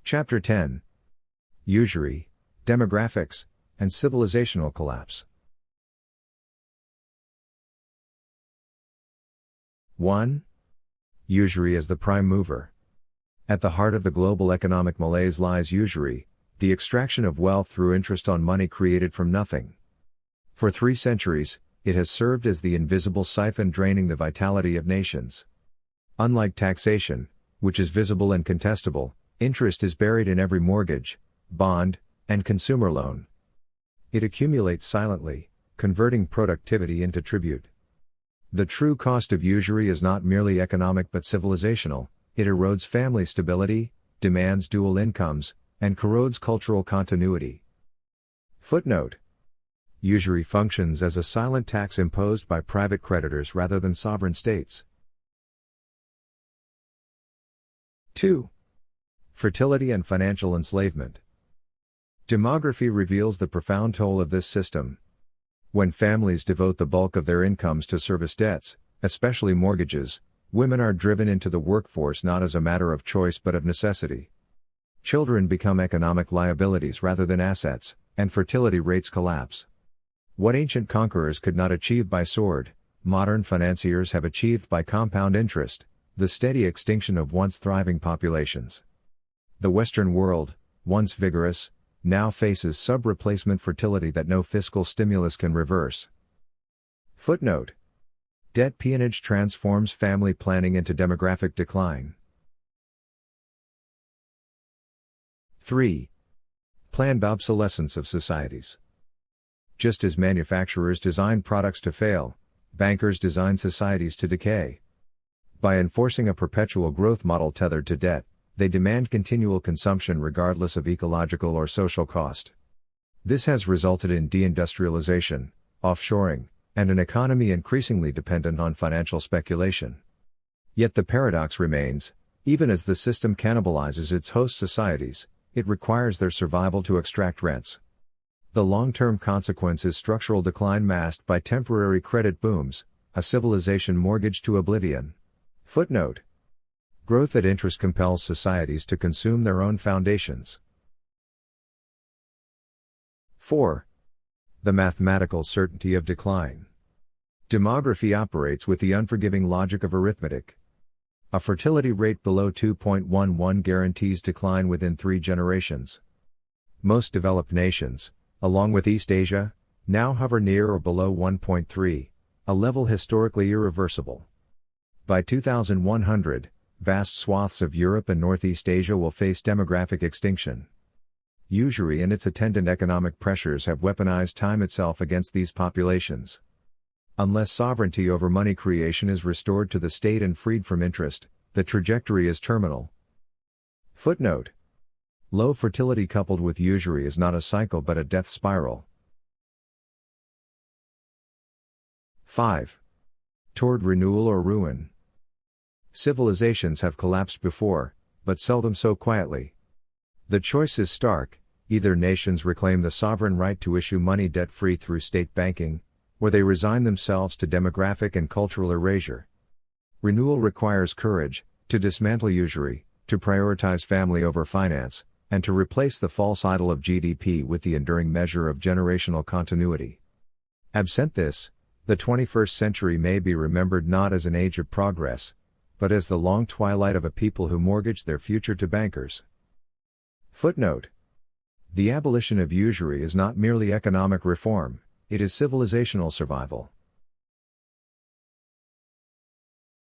Chapter 10. Usury, Demographics, and Civilizational Collapse. 1. Usury as the prime mover. At the heart of the global economic malaise lies usury, the extraction of wealth through interest on money created from nothing. For 3 centuries, it has served as the invisible siphon draining the vitality of nations. Unlike taxation, which is visible and contestable, interest is buried in every mortgage, bond, and consumer loan. It accumulates silently, converting productivity into tribute. The true cost of usury is not merely economic but civilizational. It erodes family stability, demands dual incomes, and corrodes cultural continuity. Footnote: Usury functions as a silent tax imposed by private creditors rather than sovereign states. 2. Fertility and financial enslavement. Demography reveals the profound toll of this system. When families devote the bulk of their incomes to service debts, especially mortgages, women are driven into the workforce not as a matter of choice but of necessity. Children become economic liabilities rather than assets, and fertility rates collapse. What ancient conquerors could not achieve by sword, modern financiers have achieved by compound interest, the steady extinction of once thriving populations. The Western world, once vigorous, now faces sub-replacement fertility that no fiscal stimulus can reverse. Footnote: Debt peonage transforms family planning into demographic decline. 3. Planned obsolescence of societies. Just as manufacturers design products to fail, bankers design societies to decay. By enforcing a perpetual growth model tethered to debt, they demand continual consumption regardless of ecological or social cost. This has resulted in deindustrialization, offshoring, and an economy increasingly dependent on financial speculation. Yet the paradox remains: even as the system cannibalizes its host societies, it requires their survival to extract rents. The long-term consequence is structural decline masked by temporary credit booms, a civilization mortgaged to oblivion. Footnote: Growth at interest compels societies to consume their own foundations. 4. The mathematical certainty of decline. Demography operates with the unforgiving logic of arithmetic. A fertility rate below 2.11 guarantees decline within 3 generations. Most developed nations, along with East Asia, now hover near or below 1.3, a level historically irreversible. By 2100, vast swaths of Europe and Northeast Asia will face demographic extinction. Usury and its attendant economic pressures have weaponized time itself against these populations. Unless sovereignty over money creation is restored to the state and freed from interest, the trajectory is terminal. Footnote: Low fertility coupled with usury is not a cycle but a death spiral. 5. Toward renewal or ruin. Civilizations have collapsed before, but seldom so quietly. The choice is stark: either nations reclaim the sovereign right to issue money debt-free through state banking, or they resign themselves to demographic and cultural erasure. Renewal requires courage, to dismantle usury, to prioritize family over finance, and to replace the false idol of GDP with the enduring measure of generational continuity. Absent this, the 21st century may be remembered not as an age of progress, but as the long twilight of a people who mortgaged their future to bankers. Footnote: The abolition of usury is not merely economic reform, it is civilizational survival.